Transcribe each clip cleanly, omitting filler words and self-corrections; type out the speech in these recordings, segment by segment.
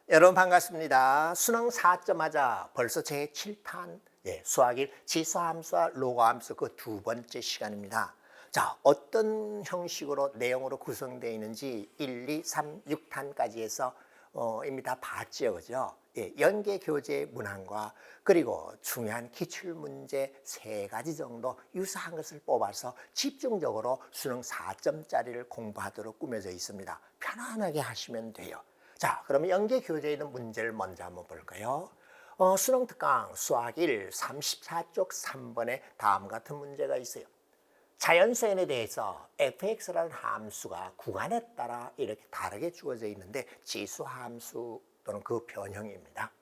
여러분 반갑습니다. 수능 4점 하자 벌써 제7탄 수학일 지수함수와 로그함수 그 두 번째 시간입니다. 자, 어떤 형식으로 내용으로 구성되어 있는지 1, 2, 3, 6탄까지 해서 이미 다 봤죠, 그죠? 연계 교재 문항과 그리고 중요한 기출문제 3가지 정도 유사한 것을 뽑아서 집중적으로 수능 4점짜리를 공부하도록 꾸며져 있습니다. 편안하게 하시면 돼요. 자, 그러면 연계 교재에 있는 문제를 먼저 한번 볼까요? 수능 특강 수학 1 34쪽 3번에 다음 같은 문제가 있어요. 자연수 n에 대해서 fx라는 함수가 구간에 따라 이렇게 다르게 주어져 있는데 지수 함수 또는 그 변형입니다.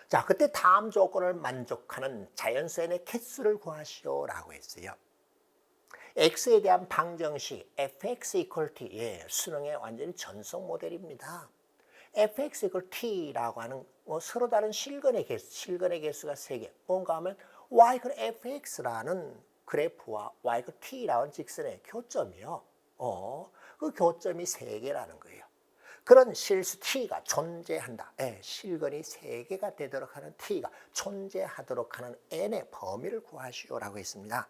자, 그때 다음 조건을 만족하는 자연수 n의 개수를 구하시오라고 했어요. x에 대한 방정식 fx equal t, 수능의 완전히 전속 모델입니다. fx equal t라고 하는 서로 다른 실근의 개수가 3개. 뭔가 하면 y equal fx라는 그래프와 y equal t라는 직선의 교점이요. 그 교점이 3개라는 거예요. 그런 실수 t가 존재한다. 실근이 3개가 되도록 하는 t가 존재하도록 하는 n의 범위를 구하시오라고 했습니다.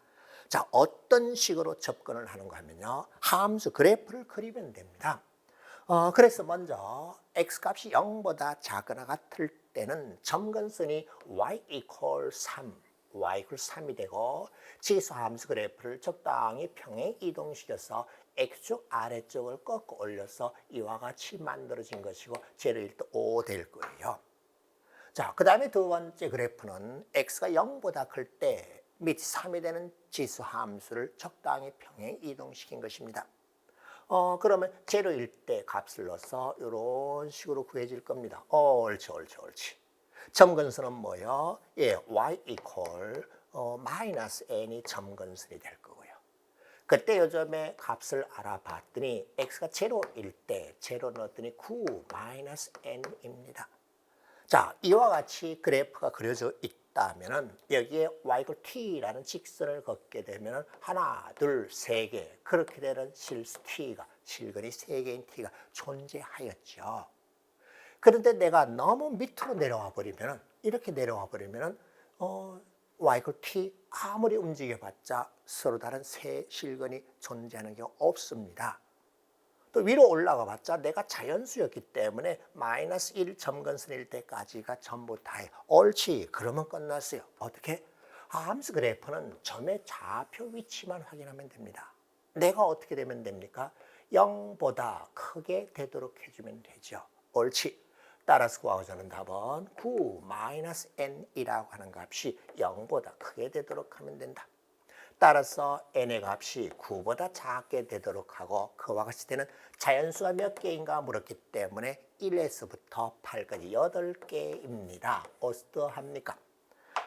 자, 어떤 식으로 접근을 하는가 하면요. 함수 그래프를 그리면 됩니다. 그래서 먼저 x값이 0보다 작거나 같을 때는 점근선이 y equal 3이 되고 지수 함수 그래프를 적당히 평행 이동시켜서 x축 아래쪽을 꺾어 올려서 이와 같이 만들어진 것이고 제로일 때 5 될 거예요. 자, 그 다음에 두 번째 그래프는 x가 0보다 클 때 밑 3이 되는 지수 함수를 적당히 평행 이동시킨 것입니다. 그러면 제로일 때 값을 넣어서 이런 식으로 구해질 겁니다. 옳지. 점근선은 뭐예요? y equal 마이너스 n이 점근선이 될 거고요. 그때 요즘에 값을 알아봤더니 x가 제로일 때 제로 넣었더니 9 마이너스 n입니다. 자, 이와 같이 그래프가 그려져 있다면은 여기에 y equal t라는 직선을 걷게 되면은 하나, 둘, 세 개 그렇게 되는 실근이 3개인 t가 존재하였죠. 그런데 내가 너무 밑으로 내려와 버리면은 이렇게 내려와 버리면은 y equal t 아무리 움직여봤자 서로 다른 세 실근이 존재하는 경우 없습니다. 또 위로 올라가 봤자 내가 자연수였기 때문에 마이너스 1 점근선일 때까지가 전부 다예요. 옳지. 그러면 끝났어요. 어떻게? 함수 그래프는 점의 좌표 위치만 확인하면 됩니다. 내가 어떻게 되면 됩니까? 0보다 크게 되도록 해주면 되죠. 옳지. 따라서 구하고자 하는 답은 9 마이너스 n이라고 하는 값이 0보다 크게 되도록 하면 된다. 따라서 n의 값이 9보다 작게 되도록 하고 그와 같이 되는 자연수가 몇 개인가 물었기 때문에 1에서부터 8까지 8개입니다. 어떠합니까?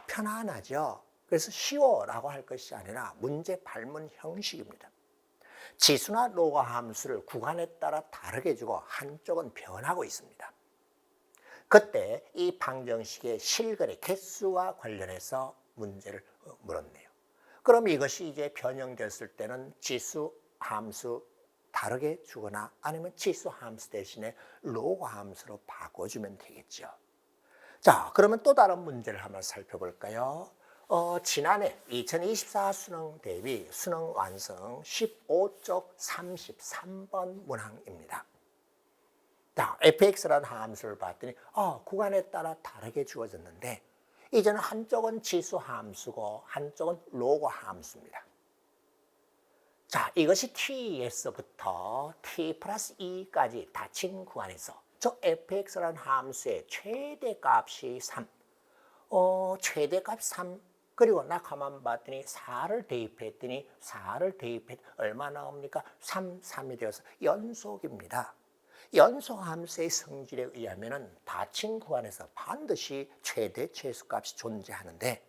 편안하죠? 그래서 쉬워라고 할 것이 아니라 문제 발문 형식입니다. 지수나 로그 함수를 구간에 따라 다르게 주고 한쪽은 변하고 있습니다. 그때 이 방정식의 실근의 개수와 관련해서 문제를 물었네요. 그럼 이것이 이제 변형됐을 때는 지수 함수 다르게 주거나 아니면 지수 함수 대신에 로그 함수로 바꿔주면 되겠죠. 자, 그러면 또 다른 문제를 한번 살펴볼까요? 지난해 2024 수능 대비 수능 완성 15쪽 33번 문항입니다. 자, fx라는 함수를 봤더니 구간에 따라 다르게 주어졌는데 이제는 한쪽은 지수 함수고 한쪽은 로그 함수입니다. 자, 이것이 t에서부터 t 플러스 2까지 닫힌 구간에서 저 fx라는 함수의 최대값이 3, 최대값 3, 그리고 나 가만 봤더니 4를 대입했더니 얼마 나옵니까? 3이 되어서 연속입니다. 연속 함수의 성질에 의하면 닫힌 구간에서 반드시 최대 최소값이 존재하는데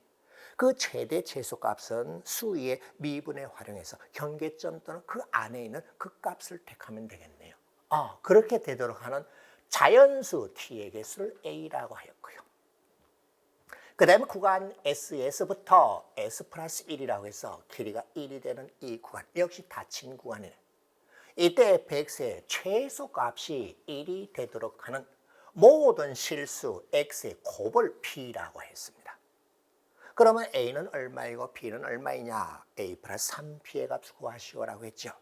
그 최대 최소값은 수위의 미분에 활용해서 경계점 또는 그 안에 있는 그 값을 택하면 되겠네요. 그렇게 되도록 하는 자연수 t의 개수를 a라고 하였고요. 그 다음에 구간 S에서부터 S 플러스 1이라고 해서 길이가 1이 되는 이 구간 역시 닫힌 구간이네. 이때 fx의 최소값이 1이 되도록 하는 모든 실수 x의 곱을 p라고 했습니다. 그러면 a는 얼마이고 b는 얼마이냐? a 플러스 3p의 값을 구하시오라고 했죠.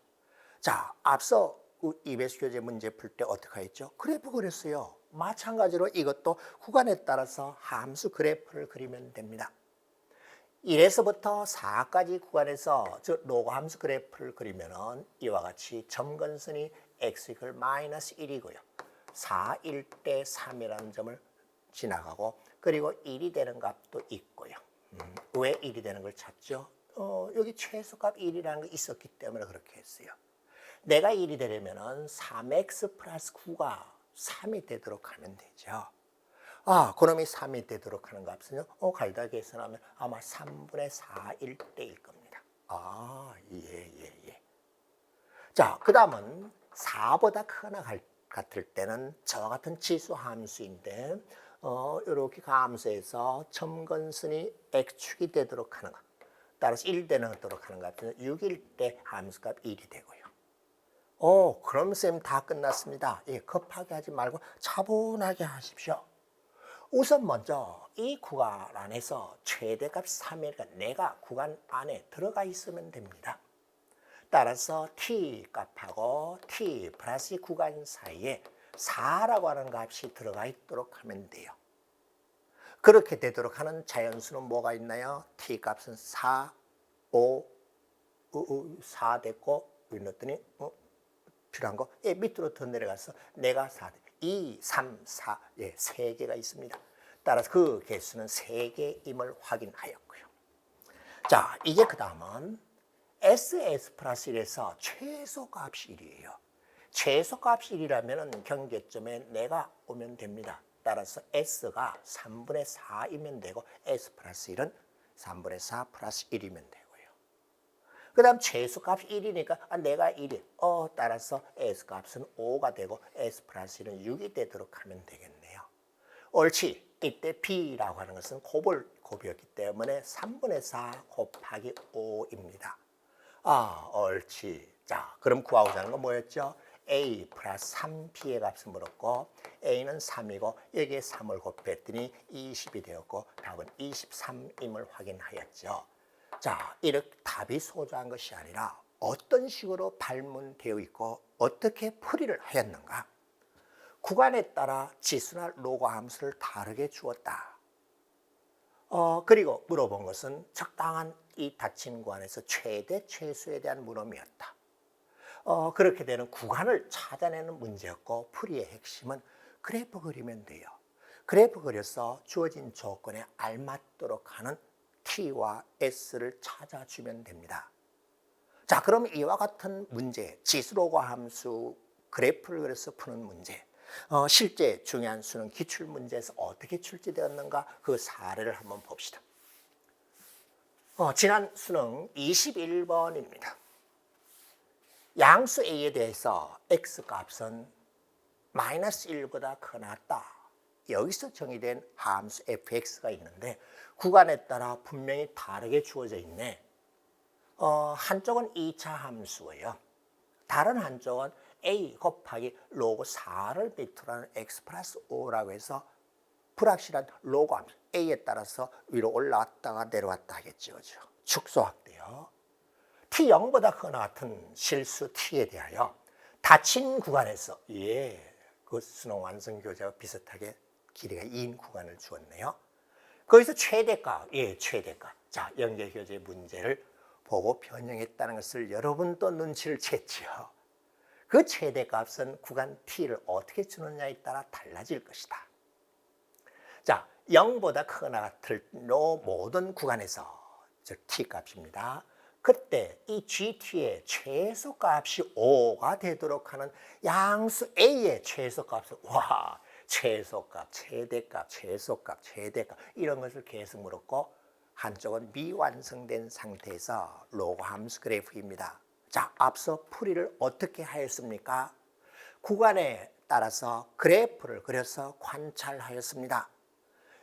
자, 앞서 EBS 교재 문제 풀 때 어떻게 했죠? 그래프 그렸어요. 마찬가지로 이것도 구간에 따라서 함수 그래프를 그리면 됩니다. 1에서부터 4까지 구간에서 즉 로그 함수 그래프를 그리면은 이와 같이 점근선이 x 마이너스 1이고요. 4일 때 3이라는 점을 지나가고 그리고 1이 되는 값도 있고요. 왜 1이 되는 걸 찾죠? 여기 최소값 1이라는 게 있었기 때문에 그렇게 했어요. 내가 1이 되려면은 3x 플러스 9가 3이 되도록 하면 되죠. 그럼 이 3이 되도록 하는 값은요, 갈다 계산하면 아마 3분의 4일 때일 겁니다. 예. 자, 그 다음은 4보다 크거나 같을 때는 저와 같은 지수 함수인데, 이렇게 함수에서 점근선이 x축이 되도록 하는 것, 따라서 1 되도록 하는 값은 6일 때 함수값 1이 되고요. 그럼 쌤 다 끝났습니다. 예, 급하게 하지 말고 차분하게 하십시오. 우선 먼저 이 구간 안에서 최대값 3이니까 내가 구간 안에 들어가 있으면 됩니다. 따라서 t 값하고 t 플러스 구간 사이에 4라고 하는 값이 들어가 있도록 하면 돼요. 그렇게 되도록 하는 자연수는 뭐가 있나요? t 값은 4, 5, 4 됐고 넣었더니 필요한 거 밑으로 더 내려가서 내가 4, 2, 3, 4, 3개가 있습니다. 따라서 그 개수는 3개임을 확인하였고요. 자, 이제 그 다음은 s 플러스 1에서 최소값이 1이에요. 최소값이 1이라면 경계점에 내가 오면 됩니다. 따라서 s가 3분의 4이면 되고 s 플러스 1은 3분의 4 플러스 1이면 되고요. 그 다음 최소값이 1이니까 내가 1이 따라서 s값은 5가 되고 s 플러스 1은 6이 되도록 하면 되겠네요. 옳지. 이때 b라고 하는 것은 곱이었기 때문에 3분의 4 곱하기 5입니다. 옳지. 자, 그럼 구하고자 하는 건 뭐였죠? a 플러스 3p의 값을 물었고 a는 3이고 여기에 3을 곱했더니 20이 되었고 답은 23임을 확인하였죠. 자, 이렇게 답이 소조한 것이 아니라 어떤 식으로 발문되어 있고 어떻게 풀이를 하였는가? 구간에 따라 지수나 로그 함수를 다르게 주었다. 그리고 물어본 것은 적당한 이 닫힌 구간에서 최대 최소에 대한 물음이었다. 그렇게 되는 구간을 찾아내는 문제였고 풀이의 핵심은 그래프 그리면 돼요. 그래프 그려서 주어진 조건에 알맞도록 하는 t와 s를 찾아주면 됩니다. 자, 그럼 이와 같은 문제, 지수 로그 함수 그래프를 그려서 푸는 문제, 실제 중요한 수능 기출문제에서 어떻게 출제되었는가 그 사례를 한번 봅시다. 지난 수능 21번입니다. 양수 A에 대해서 X값은 마이너스 1보다 크나다. 여기서 정의된 함수 fx가 있는데 구간에 따라 분명히 다르게 주어져 있네. 한쪽은 2차 함수예요. 다른 한쪽은 a 곱하기 로그 4를 밑으로 하는 x 플러스 5라고 해서 불확실한 로그 함수 a에 따라서 위로 올라왔다가 내려왔다 하겠죠. 그렇죠? 축소할게요. t 0보다 크거나 같은 실수 t에 대하여 닫힌 구간에서 그 수능 완성 교재와 비슷하게 길이가 2인 구간을 주었네요. 거기서 최대값, 최대값. 자, 연계 교재 문제를 보고 변형했다는 것을 여러분도 눈치를 챘지요. 그 최대값은 구간 t를 어떻게 주느냐에 따라 달라질 것이다. 자, 0보다 크거나 같을 모든 구간에서 즉 t값입니다. 그때 이 gt의 최소값이 5가 되도록 하는 양수 a의 최소값은 최소값, 최대값, 최소값, 최대값 이런 것을 계속 물었고 한쪽은 미완성된 상태에서 로그 함수 그래프입니다. 자, 앞서 풀이를 어떻게 하였습니까? 구간에 따라서 그래프를 그려서 관찰하였습니다.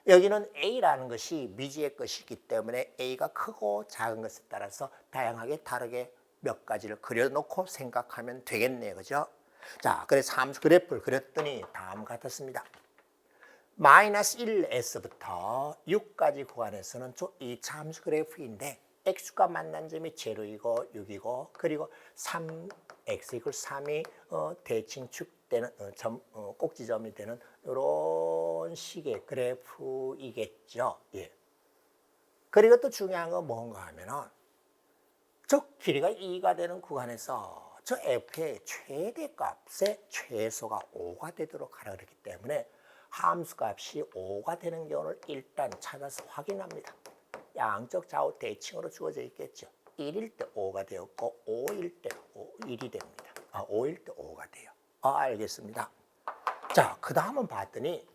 여기는 A라는 것이 미지의 것이기 때문에 A가 크고 작은 것에 따라서 다양하게 다르게 몇 가지를 그려놓고 생각하면 되겠네요. 그죠? 자, 그래서 함수 그래프를 그렸더니 다음과 같았습니다. 마이너스 1에서부터 6까지 구간에서는 이 함수 그래프인데 x가 만난 점이 0이고 6이고 그리고 3x 이퀄 3이 대칭축 되는 꼭지점이 되는 이런 식의 그래프이겠죠. 예. 그리고 또 중요한 건 뭔가 하면은 저 길이가 2가 되는 구간에서 저 f의 최대값의 최소가 5가 되도록 하라 그랬기 때문에 함수값이 5가 되는 경우를 일단 찾아서 확인합니다. 양쪽 좌우 대칭으로 주어져 있겠죠. 1일 때 5가 되었고 5일 때 1이 됩니다. 5일 때 5가 돼요. 알겠습니다. 자, 그 다음은 봤더니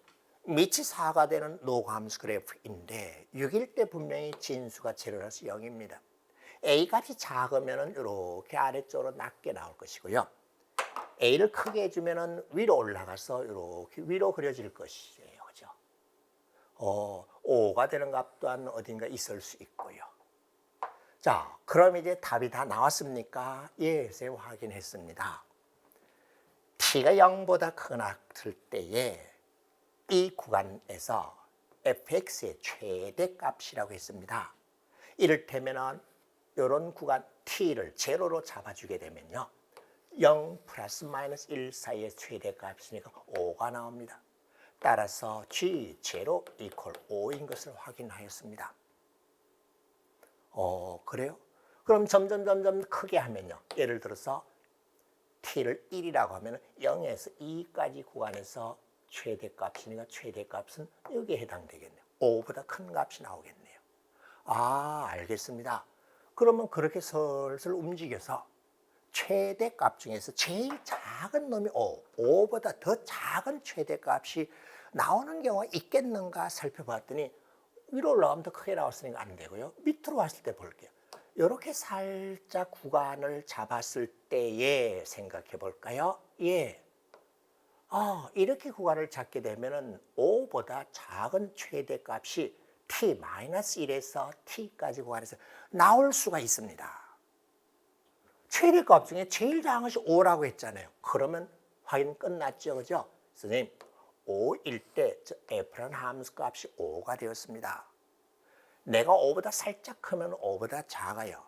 밑이 4가 되는 노함수 그래프인데 6일 때 분명히 진수가 0이라서 0입니다. A 값이 작으면 이렇게 아래쪽으로 낮게 나올 것이고요. A를 크게 해주면 위로 올라가서 이렇게 위로 그려질 것이에요. 그죠? 5가 되는 값 또한 어딘가 있을 수 있고요. 자, 그럼 이제 답이 다 나왔습니까? 예, 선생님 확인했습니다. t가 0보다 크거나 클 때에 이 구간에서 fx의 최대값이라고 했습니다. 이를테면 이런 구간 t를 제로로 잡아주게 되면요. 0 플러스 마이너스 1 사이의 최대값이니까 5가 나옵니다. 따라서 G0 이퀄 5인 것을 확인하였습니다. 그래요? 그럼 점점 크게 하면요. 예를 들어서 t를 1이라고 하면 0에서 2까지 구간에서 최대값이니까 최대값은 여기에 해당되겠네요. 5보다 큰 값이 나오겠네요. 알겠습니다. 그러면 그렇게 슬슬 움직여서 최대값 중에서 제일 작은 놈이 5보다 더 작은 최대값이 나오는 경우가 있겠는가 살펴봤더니 위로 올라가면 더 크게 나왔으니까 안 되고요. 밑으로 왔을 때 볼게요. 이렇게 살짝 구간을 잡았을 때에 생각해 볼까요? 예. 이렇게 구간을 잡게 되면은 5보다 작은 최대값이 t-1에서 t까지 구간에서 나올 수가 있습니다. 최대값 중에 제일 작은 것이 5라고 했잖아요. 그러면 확인 끝났죠. 그죠? 선생님, 5일 때 f라는 함수 값이 5가 되었습니다. 내가 5보다 살짝 크면 5보다 작아요.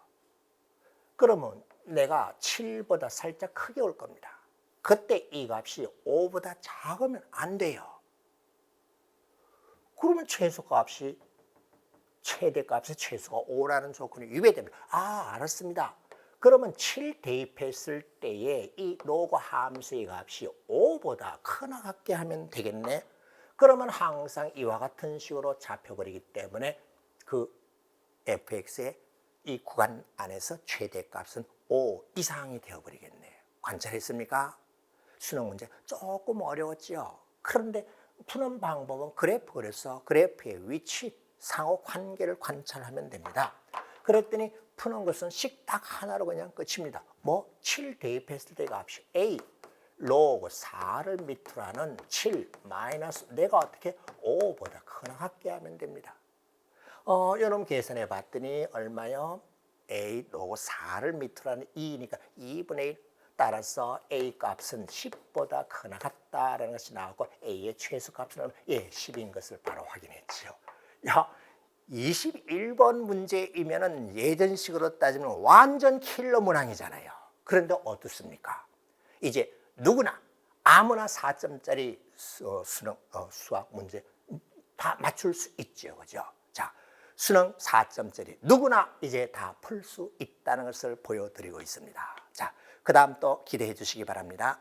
그러면 내가 7보다 살짝 크게 올 겁니다. 그때 이 값이 5보다 작으면 안 돼요. 그러면 최소값이 최대값의 최소가 5라는 조건이 위배됩니다. 알았습니다. 그러면 7 대입했을 때에 이 로그 함수의 값이 5보다 크나 같게 하면 되겠네. 그러면 항상 이와 같은 식으로 잡혀버리기 때문에 그 fx의 이 구간 안에서 최대값은 5 이상이 되어버리겠네요. 관찰했습니까? 수능 문제 조금 어려웠죠. 그런데 푸는 방법은 그래프 그래서 그래프의 위치, 상호 관계를 관찰하면 됩니다. 그랬더니 푸는 것은 식딱 하나로 그냥 끝입니다. 7 대입했을 때 값이 a 로그 4를 밑으로 하는 7 마이너스 내가 어떻게 5보다 크나 같게 하면 됩니다. 여러분 계산해 봤더니 얼마요? a 로그 4를 밑으로 하는 2니까 2분의 1 따라서 a 값은 10보다 크나 같다라는 것이 나오고 a의 최소값은 10인 것을 바로 확인했죠. 21번 문제이면은 예전식으로 따지면 완전 킬러 문항이잖아요. 그런데 어떻습니까? 이제 누구나 아무나 4점짜리 수학 문제 다 맞출 수 있죠. 그죠? 자, 수능 4점짜리 누구나 이제 다 풀 수 있다는 것을 보여드리고 있습니다. 자, 그 다음 또 기대해 주시기 바랍니다.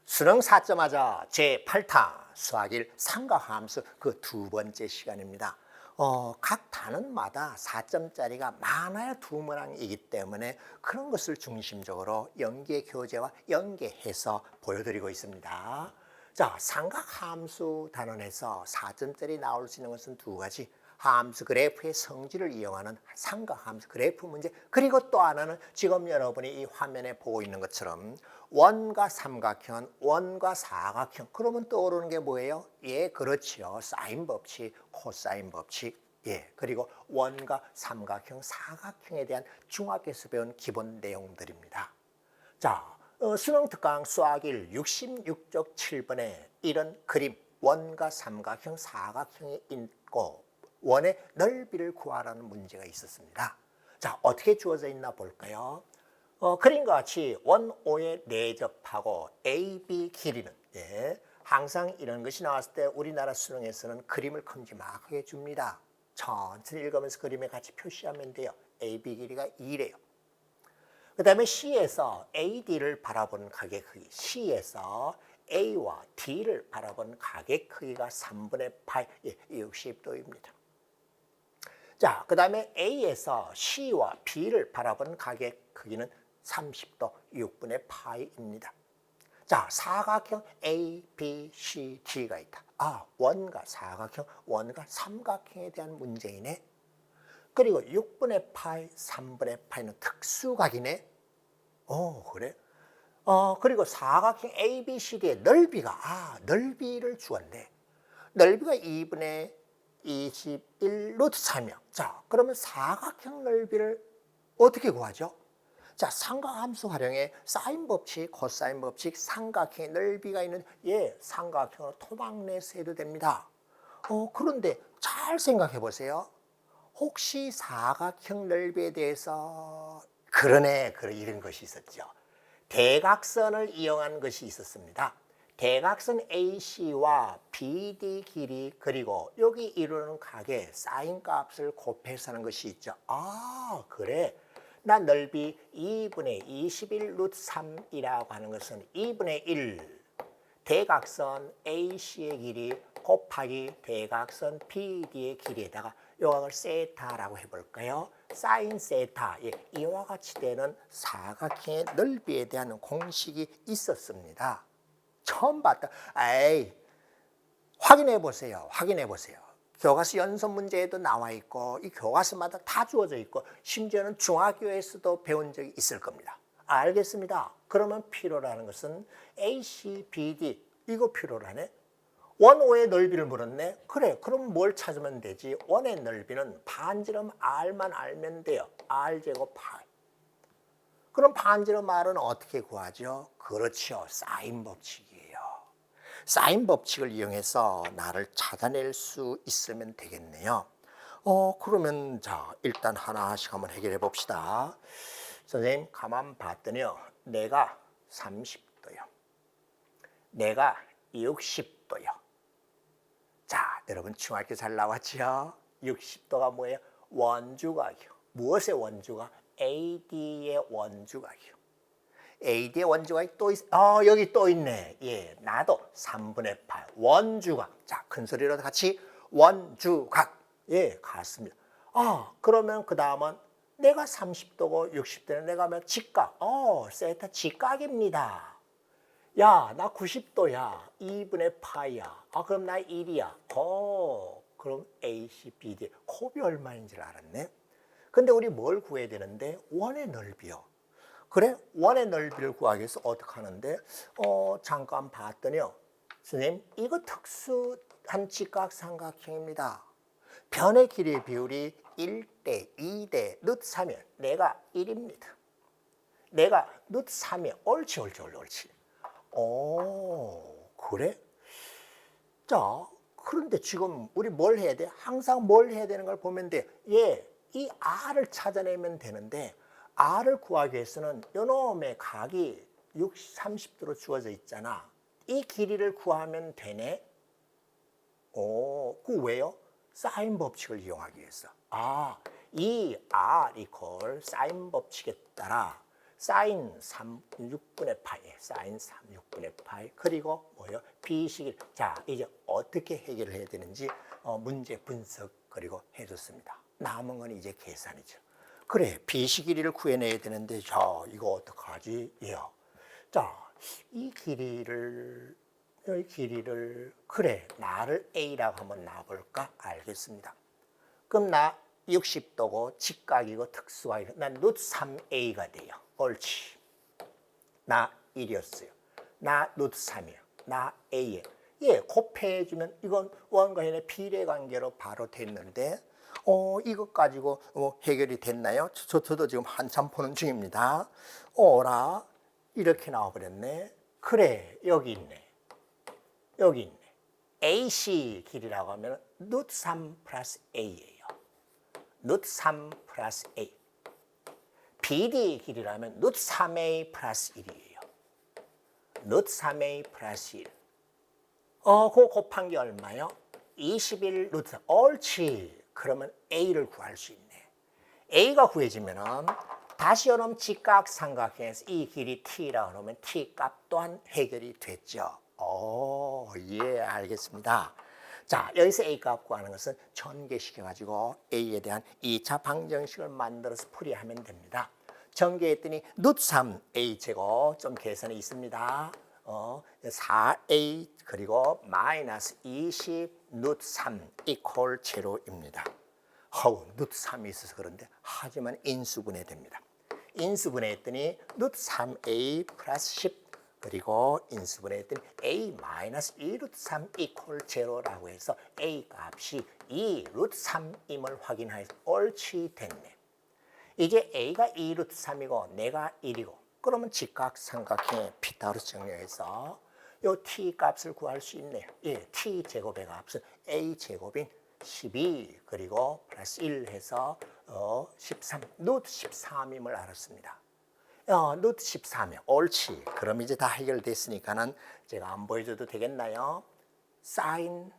수능 4점하자 제8타 수학일 삼각함수 그 두 번째 시간입니다. 각 단원마다 4점짜리가 많아야 두 문항이기 때문에 그런 것을 중심적으로 연계 교재와 연계해서 보여드리고 있습니다. 자, 삼각함수 단원에서 4점짜리 나올 수 있는 것은 두 가지. 함수 그래프의 성질을 이용하는 삼각함수 그래프 문제, 그리고 또 하나는 지금 여러분이 이 화면에 보고 있는 것처럼 원과 삼각형, 원과 사각형. 그러면 떠오르는 게 뭐예요? 그렇죠. 사인 법칙, 코사인 법칙. 그리고 원과 삼각형, 사각형에 대한 중학교에서 배운 기본 내용들입니다. 자, 수능 특강 수학일 66쪽 7번에 이런 그림 원과 삼각형, 사각형이 있고 원의 넓이를 구하라는 문제가 있었습니다. 자, 어떻게 주어져 있나 볼까요? 그림과 같이 원 O에 내접하고 AB 길이는 항상 이런 것이 나왔을 때 우리나라 수능에서는 그림을 큼지막하게 줍니다. 천천히 읽으면서 그림에 같이 표시하면 돼요. AB 길이가 2래요. 그 다음에 C에서 AD를 바라보는 가게 크기, C에서 A와 D를 바라보는 가게 크기가 3분의 파이 60도입니다. 자, 그 다음에 A에서 C와 B를 바라보는 가게 크기는 30도 6분의 파이입니다. 자, 사각형 A, B, C, D가 있다. 원과 사각형, 원과 삼각형에 대한 문제이네. 그리고 6분의 파이, 3분의 파이는 특수각이네. 그래? 그리고 사각형 ABCD의 넓이가, 넓이를 주었네. 넓이가 2분의 21 루트 3이요. 자, 그러면 사각형 넓이를 어떻게 구하죠? 자, 삼각함수 활용해 사인 법칙, 코사인 법칙, 삼각형의 넓이가 있는 삼각형으로 토막내서 해도 됩니다. 그런데 잘 생각해 보세요. 혹시 사각형 넓이에 대해서 그러네, 이런 것이 있었죠. 대각선을 이용한 것이 있었습니다. 대각선 AC와 BD 길이 그리고 여기 이루는 각의 사인 값을 곱해서 하는 것이 있죠. 그래. 나 넓이 2분의 21 루트 3이라고 하는 것은 2분의 1 대각선 AC의 길이 곱하기 대각선 BD의 길이에다가 요각을 세타라고 해볼까요? 사인 세타, 이와 같이 되는 사각형의 넓이에 대한 공식이 있었습니다. 처음 봤다. 확인해 보세요. 교과서 연속 문제에도 나와 있고 이 교과서마다 다 주어져 있고 심지어는 중학교에서도 배운 적이 있을 겁니다. 알겠습니다. 그러면 필요로 하는 것은 AC, BD 이거 필요로 하네. 원 O의 넓이를 물었네. 그래, 그럼 뭘 찾으면 되지? 원의 넓이는 반지름 R만 알면 돼요. R제곱 파이. 그럼 반지름 R은 어떻게 구하죠? 그렇죠. 사인 법칙이에요. 사인 법칙을 이용해서 나를 찾아낼 수 있으면 되겠네요. 그러면 자, 일단 하나씩 한번 해결해 봅시다. 선생님 가만 봤더니요. 내가 30도요. 내가 60도요. 자, 여러분 중학교 잘 나왔죠? 60도가 뭐예요? 원주각이요. 무엇의 원주각? AD의 원주각이요. AD의 원주각이 또 여기 또 있네. 나도 3분의 8 원주각. 자, 큰 소리로 같이 원주각. 같습니다. 그러면 그 다음은 내가 30도고 60도는 내가 몇 직각. 세타 직각입니다. 야, 나 90도야. 2분의 파이야. 그럼 나 1이야. 그럼 AC, BD. 곱이 얼마인지를 알았네. 근데 우리 뭘 구해야 되는데? 원의 넓이요. 그래? 원의 넓이를 구하기 위해서 어떻게 하는데? 잠깐 봤더니요. 선생님, 이거 특수한 직각삼각형입니다. 변의 길이의 비율이 1대 2대 루트 3이면 내가 1입니다. 내가 루트 3이야. 옳지. 그래? 자, 그런데 지금 우리 뭘 해야 돼? 항상 뭘 해야 되는 걸 보면 돼. 이 R을 찾아내면 되는데 R을 구하기 위해서는 요놈의 각이 30도로 주어져 있잖아. 이 길이를 구하면 되네. 그 왜요? 사인 법칙을 이용하기 위해서. 이 R 이퀄 사인 법칙에 따라 사인 6분의 파이, 사인 6분의 파이, 그리고 뭐요? B식을. 자, 이제 어떻게 해결을 해야 되는지 문제 분석 그리고 해줬습니다. 남은 건 이제 계산이죠. 그래, B식 길이를 구해내야 되는데, 자, 이거 어떡하지? 자, 이 길이를, 그래, 나를 A라고 한번 놔볼까? 알겠습니다. 그럼 나 60도고 직각이고 특수각이고 난 루트 3A가 돼요. 옳지. 나 1이었어요. 나 루트 3이에요. 나 A에. 곱해주면 이건 원과 현의 비례관계로 바로 됐는데 이것 가지고 해결이 됐나요? 저도 지금 한참 보는 중입니다. 어라? 이렇게 나와버렸네. 그래, 여기 있네. AC 길이라고 하면 루트 3 플러스 A예요. 루트 3 플러스 A. BD 길이라면 루트 3A 플러스 1이에요. 루트 3A 플러스 1. 그거 곱한 게 얼마요? 21 루트. 옳지. 그러면 A를 구할 수 있네. A가 구해지면은 다시 여러분 직각삼각형에서 이 길이 T라고 하면 T 값 또한 해결이 됐죠. 예, 알겠습니다. 자, 여기서 A 값 구하는 것은 전개시켜가지고 A에 대한 2차 방정식을 만들어서 풀이하면 됩니다. 전개했더니 루트 3 A 제곱 좀 계산이 있습니다. 4A 그리고 마이너스 20 루트 3 이퀄 제로입니다. 루트 3이 있어서 그런데 하지만 인수분해 됩니다. 인수분해 했더니 루트 3A 플러스 10 그리고 인수분해 했더니 A 마이너스 2 루트 3 이퀄 제로라고 해서 A 값이 2 루트 3임을 확인하여서 옳지 됐네. 이제 A가 2 루트 3이고 내가 1이고 그러면 직각삼각형의 피타고라스 정리해서 요 T 값을 구할 수 있네요. 예, T 제곱의 값은 A 제곱인 12 그리고 플러스 1 해서 13 루트 13임을 알았습니다. 루트 13이요. 옳지. 그럼 이제 다 해결됐으니까는 제가 안 보여줘도 되겠나요? 사인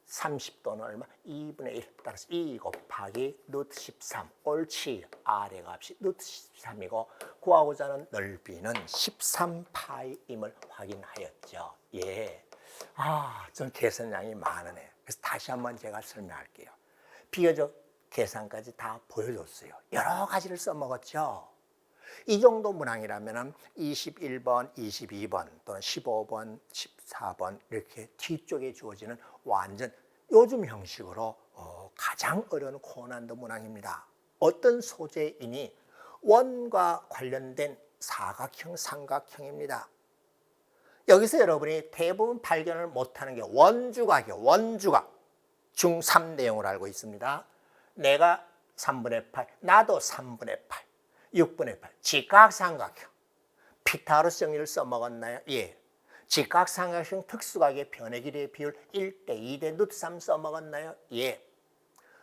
30도는 얼마? 2분의 1 따라서 2 곱하기 루트 13. 옳지. R의 값이 루트 13이고 구하고자 하는 넓이는 13파이임을 확인하였죠. 예. 좀 계산량이 많으네. 그래서 다시 한번 제가 설명할게요. 비교적 계산까지 다 보여줬어요. 여러 가지를 써먹었죠. 이 정도 문항이라면 21번, 22번 또는 15번, 14번 이렇게 뒤쪽에 주어지는 완전 요즘 형식으로 가장 어려운 고난도 문항입니다. 어떤 소재이니 원과 관련된 사각형, 삼각형입니다. 여기서 여러분이 대부분 발견을 못하는 게 원주각이에요. 원주각. 중3 내용을 알고 있습니다. 내가 3분의 8, 나도 3분의 8, 6분의 8. 직각삼각형. 피타고라스 정리를 써먹었나요? 예. 직각삼각형 특수각의 변의 길이의 비율 1대 2대 루트 3 써먹었나요? 예.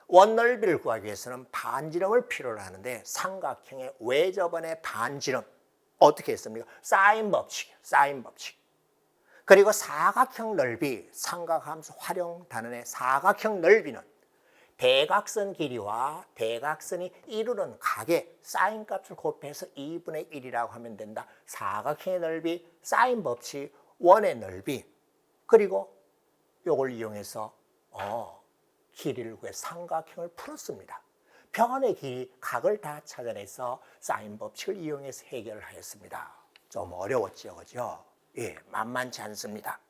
원넓이를 구하기 위해서는 반지름을 필요로 하는데 삼각형의 외접원의 반지름 어떻게 했습니까? 사인 법칙이에요. 사인 법칙. 그리고 사각형 넓이, 삼각함수 활용 단원의 사각형 넓이는 대각선 길이와 대각선이 이루는 각의 사인 값을 곱해서 2분의 1이라고 하면 된다. 사각형의 넓이, 사인 법칙, 원의 넓이, 그리고 이걸 이용해서 길이를 구해 삼각형을 풀었습니다. 변의 길이, 각을 다 찾아내서 사인 법칙을 이용해서 해결을 하였습니다. 좀 어려웠죠, 그죠? 예, 만만치 않습니다.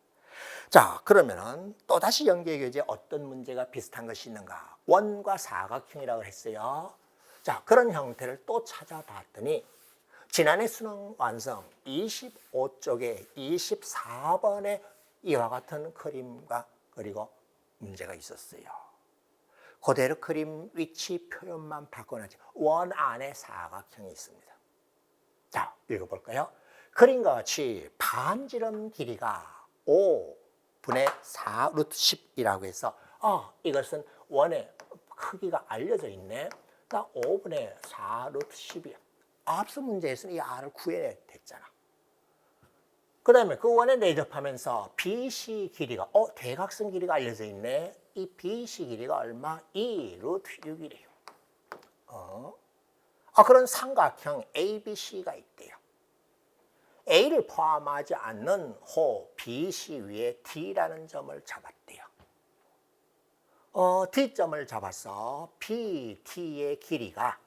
자, 그러면은 또다시 연계교재에 어떤 문제가 비슷한 것이 있는가? 원과 사각형이라고 했어요. 자, 그런 형태를 또 찾아봤더니 지난해 수능 완성 25쪽에 24번에 이와 같은 그림과 그리고 문제가 있었어요. 그대로 그림 위치 표현만 바꿔놨죠. 원 안에 사각형이 있습니다. 자, 읽어볼까요? 그림과 같이 반지름 길이가 5분의 4 루트 10이라고 해서 이것은 원의 크기가 알려져 있네. 그러니까 5분의 4 루트 10이야. 앞서 문제에서는 이 R을 구해냈잖아. 그 다음에 그 원에 내접하면서 BC 길이가 대각선 길이가 알려져 있네. 이 BC 길이가 얼마? 2 루트 6이래요. 그런 삼각형 ABC가 있대요. A를 포함하지 않는 호 BC 위에 D라는 점을 잡았대요. D점을 잡아서 BD의 길이가,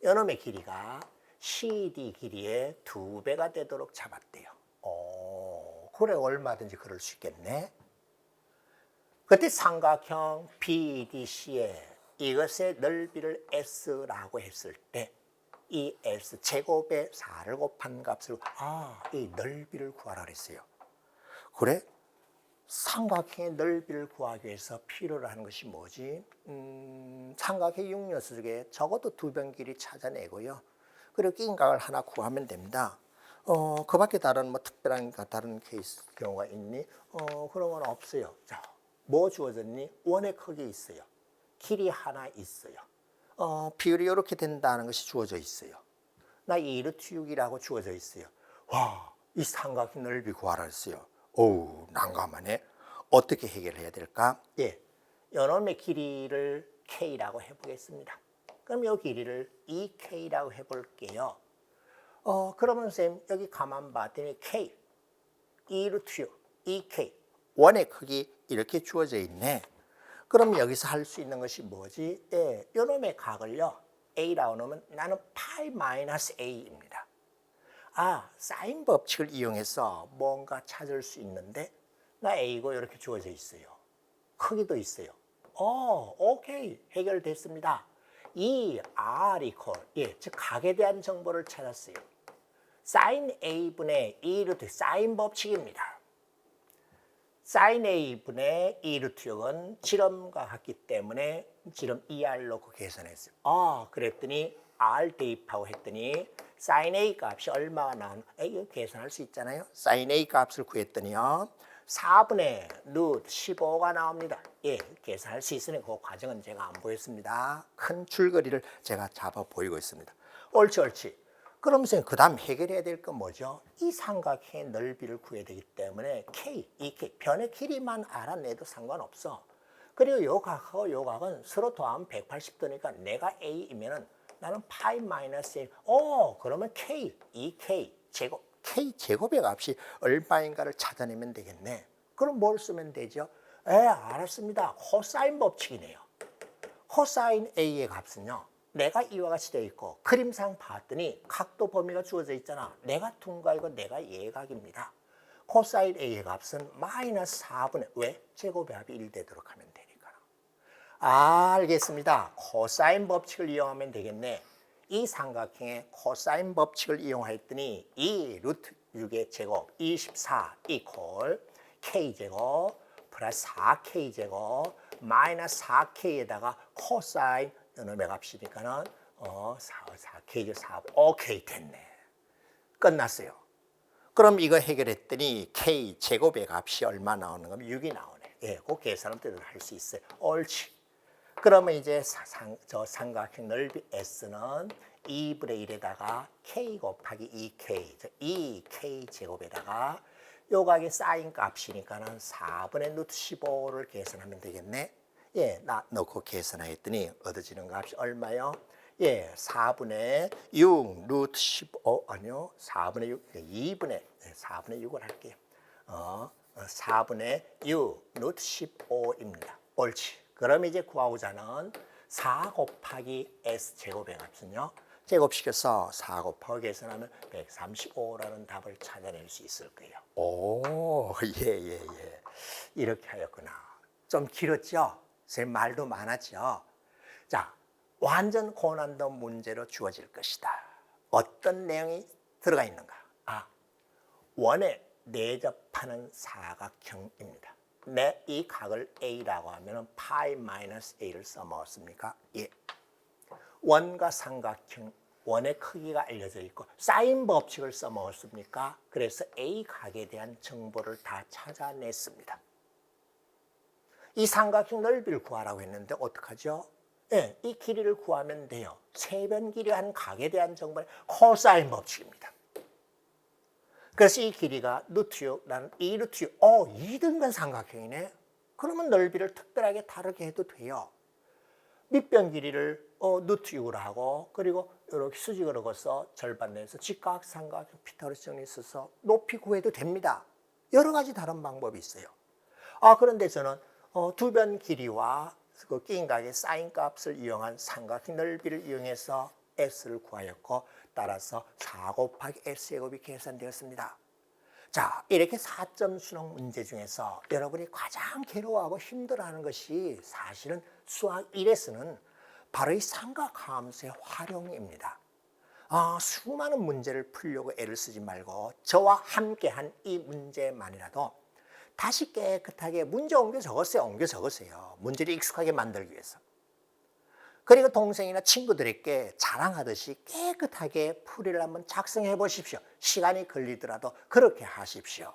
이놈의 길이가 CD 길이의 2배가 되도록 잡았대요. 그래, 얼마든지 그럴 수 있겠네. 그때 삼각형 BDC에 이것의 넓이를 S라고 했을 때 이 S 제곱에 4를 곱한 값을 이 넓이를 구하라 그랬어요. 그래? 삼각형의 넓이를 구하기 위해서 필요로 하는 것이 뭐지? 삼각형 육요수 중에 적어도 2변 길이 찾아내고요. 그리고 낀각을 하나 구하면 됩니다. 그 밖에 다른 뭐 특별한 다른 케이스 경우가 있니? 그런 건 없어요. 자, 뭐 주어졌니? 원의 크기 있어요. 길이 하나 있어요. 비율이 이렇게 된다는 것이 주어져 있어요. 나 2루트 6이라고 주어져 있어요. 와, 이 삼각형 넓이 구하라 했어요. 어우, 난감하네. 어떻게 해결해야 될까? 예, 요놈의 길이를 K라고 해보겠습니다. 그럼 이 길이를 2K라고 해볼게요. 그러면 쌤 여기 가만 봤더니 K, 2루트 6, 2K, 원의 크기 이렇게 주어져 있네. 그럼 여기서 할 수 있는 것이 뭐지? 예, 요놈의 각을요, A라고 놓으면 나는 파이 마이너스 A입니다. 아, 사인 법칙을 이용해서 뭔가 찾을 수 있는데 나 A고 이렇게 주어져 있어요. 크기도 있어요. 오케이. 해결됐습니다. 이 R 이퀄, 예, 즉 각에 대한 정보를 찾았어요. 사인 A분의 2루트 사인 법칙입니다. 사인 A분의 2루트 6은 지름과 같기 때문에 지름 2R 놓고 계산했어요. 그랬더니 R 대입하고 했더니 사인 A 값이 얼마가 나오나? 이거 계산할 수 있잖아요. 사인 A 값을 구했더니요, 4분의 루트 15가 나옵니다. 예, 계산할 수 있으니 그 과정은 제가 안 보였습니다. 큰 줄거리를 제가 잡아 보이고 있습니다. 옳지, 옳지. 그러면서 그 다음 해결해야 될 건 뭐죠? 이 삼각형의 넓이를 구해야 되기 때문에 K, 이 K, 변의 길이만 알아내도 상관없어. 그리고 요 각하고 요 각은 서로 더하면 180도니까 내가 A이면은 나는 파이 마이너스 1. 그러면 K, 2K 제곱, K 제곱의 값이 얼마인가를 찾아내면 되겠네. 그럼 뭘 쓰면 되죠? 알았습니다. 코사인 법칙이네요. 코사인 A의 값은요, 내가 이와 같이 되어 있고 그림상 봤더니 각도 범위가 주어져 있잖아. 내가 둔각이고 내가 예각입니다. 코사인 A의 값은 마이너스 4분의 왜? 제곱의 합이 1 되도록 하면 되니까. 알겠습니다. 코사인 법칙을 이용하면 되겠네. 이 삼각형의 코사인 법칙을 이용했더니 이 루트 6의 제곱 24 이퀄 K제곱 플러스 4K제곱 마이너스 4K에다가 코사인 요놈의 값이니까는 4K 4 오케이 됐네. 끝났어요. 그럼 이거 해결했더니 K 제곱의 값이 얼마 나오는 거면 6이 나오네. 예, 그 계산은 할 수 있어요. 옳지. 그러면 이제 저 삼각형 넓이 S는 2분의 1에다가 K 곱하기 2K, 2K 제곱에다가 요 각의 사인 값이니까는 4분의 루트 15를 계산하면 되겠네. 예, 나 넣고 계산했더니 얻어지는 값이 얼마요? 예, 4분의 6 루트 15, 아니요, 4분의 6, 2분의, 4분의 6을 할게요. 4분의 6 루트 15입니다. 옳지. 그럼 이제 구하고자 하는 4 곱하기 S제곱의 값은요, 제곱시켜서 4 곱하기 계산하면 135라는 답을 찾아낼 수 있을 거예요. 오, 예. 이렇게 하였구나. 좀 길었죠? 제 말도 많았죠? 자, 완전 고난도 문제로 주어질 것이다. 어떤 내용이 들어가 있는가? 원에 내접하는 사각형입니다. 이 각을 A라고 하면 파이 마이너스 A를 써먹었습니까? 예. 원과 삼각형, 원의 크기가 알려져 있고 사인 법칙을 써먹었습니까? 그래서 A 각에 대한 정보를 다 찾아냈습니다. 이 삼각형 넓이를 구하라고 했는데 어떡하죠? 예, 이 길이를 구하면 돼요. 세변 길이한 각에 대한 정보는 코사인 법칙입니다. 그래서 이 길이가 루트 6, 나는 2 루트 6, 2등분 삼각형이네. 그러면 넓이를 특별하게 다르게 해도 돼요. 밑변 길이를 루트 6으로 하고 그리고 이렇게 수직으로 걷어서 절반 내서 직각삼각형 피타고라스 정리 써서 높이 구해도 됩니다. 여러 가지 다른 방법이 있어요. 그런데 저는 두 변 길이와 그 끼인 각의 사인 값을 이용한 삼각형 넓이를 이용해서 S를 구하였고 따라서 4 곱하기 S제곱이 계산되었습니다. 자, 이렇게 4점 수능 문제 중에서 여러분이 가장 괴로워하고 힘들어하는 것이 사실은 수학 1에서는 바로 이 삼각함수의 활용입니다. 수많은 문제를 풀려고 애를 쓰지 말고 저와 함께한 이 문제만이라도 다시 깨끗하게 문제 옮겨 적으세요. 문제를 익숙하게 만들기 위해서. 그리고 동생이나 친구들에게 자랑하듯이 깨끗하게 풀이를 한번 작성해 보십시오. 시간이 걸리더라도 그렇게 하십시오.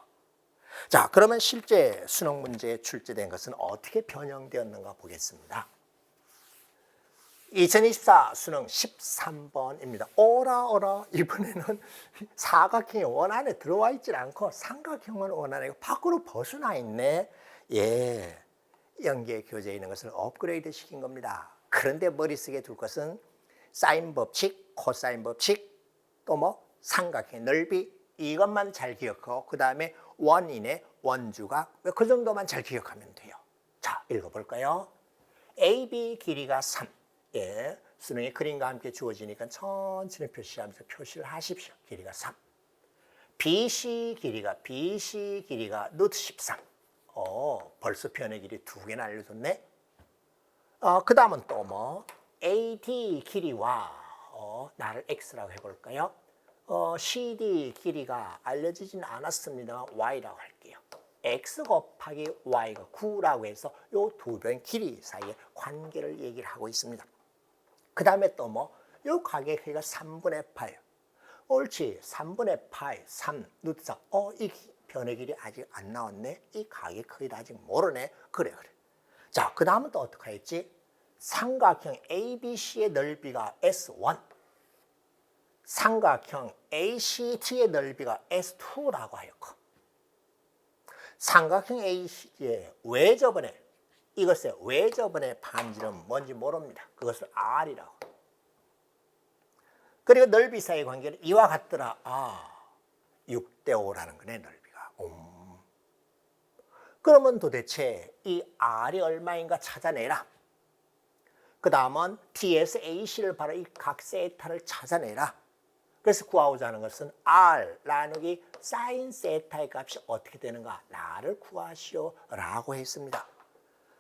자, 그러면 실제 수능 문제에 출제된 것은 어떻게 변형되었는가 보겠습니다. 2024 수능 13번입니다. 어라 이번에는 사각형이 원 안에 들어와 있질 않고 삼각형은 원 안에 밖으로 벗어나 있네. 예, 연계 교재에 있는 것을 업그레이드 시킨 겁니다. 그런데 머릿속에 둘 것은 사인 법칙, 코사인 법칙, 또 뭐 삼각형의 넓이, 이것만 잘 기억하고 그 다음에 원인의 원주각, 그 정도만 잘 기억하면 돼요. 자, 읽어볼까요? AB 길이가 3. 예, 수능의 그림과 함께 주어지니까 천천히 표시하면서 표시를 하십시오. 길이가 3. BC 길이가 루트 13. 벌써 변의 길이 2개나 알려줬네. 그 다음은 또 뭐 AD 길이와 나를 X라고 해볼까요? CD 길이가 알려지진 않았습니다만 Y라고 할게요. X 곱하기 Y가 9라고 해서 이 두 변 길이 사이의 관계를 얘기를 하고 있습니다. 그 다음에 또 뭐 이 가게 크기가 3분의 파예요. 옳지. 3분의 파이 3 루트 4. 이 변의 길이 아직 안 나왔네. 이 가게 크기도 아직 모르네. 그래. 자, 그 다음은 또 어떻게 했지? 삼각형 ABC의 넓이가 S1. 삼각형 ACT의 넓이가 S2라고 하였고. 삼각형 AC의 외접원의 이것의 외접원의 반지름 뭔지 모릅니다. 그것을 R이라고. 그리고 넓이 사이의 관계는 이와 같더라. 6대 5라는 거네, 넓이가. 그러면 도대체 이 R이 얼마인가 찾아내라. 그 다음은 T에서 AC를 바로 이 각 세타를 찾아내라. 그래서 구하고자 하는 것은 R 나누기 사인 세타의 값이 어떻게 되는가? 나를 구하시오 라고 했습니다.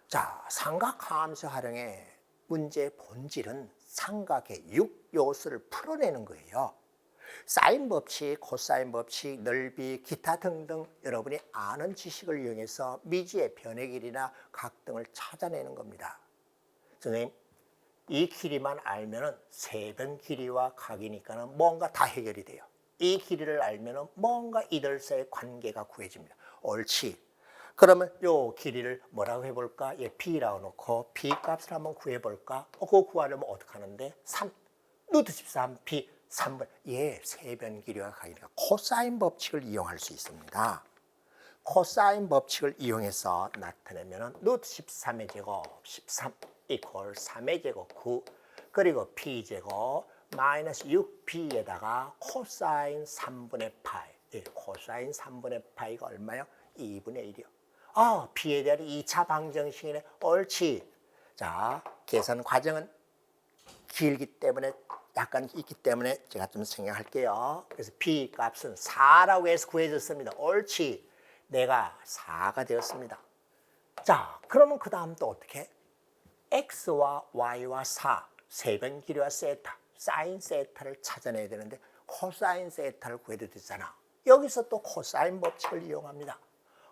자, 삼각함수 활용의 문제의 본질은 삼각의 6요소를 풀어내는 거예요. 사인 법칙, 코사인 법칙, 넓이, 기타 등등 여러분이 아는 지식을 이용해서 미지의 변의 길이나 각 등을 찾아내는 겁니다. 선생님, 이 길이만 알면은 세변 길이와 각이니까는 뭔가 다 해결이 돼요. 이 길이를 알면은 뭔가 이들 사이의 관계가 구해집니다. 옳지. 그러면 요 길이를 뭐라고 해볼까? B라고 놓고 B 값을 한번 구해볼까? 그거 구하려면 어떻게 하는데? 3, 루트 13, B, 3번. 세변 길이와 각이니까 코사인 법칙을 이용할 수 있습니다. 코사인 법칙을 이용해서 나타내면 루트 13의 제곱 13 이퀄 3의 제곱 9 그리고 P제곱 마이너스 6B에다가 코사인 3분의 파이. 코사인 3분의 파이가 얼마요? 2분의 1이요. B에 대한 2차 방정식이네. 옳지. 자, 계산 과정은 길기 때문에 약간 있기 때문에 제가 좀 생각할게요. 그래서 B 값은 4라고 해서 구해졌습니다. 옳지. 내가 4가 되었습니다. 자, 그러면 그 다음 또 어떻게? X와 Y와 4, 세변 길이와 세타, 사인 세타를 찾아내야 되는데 코사인 세타를 구해도 되잖아. 여기서 또 코사인 법칙을 이용합니다.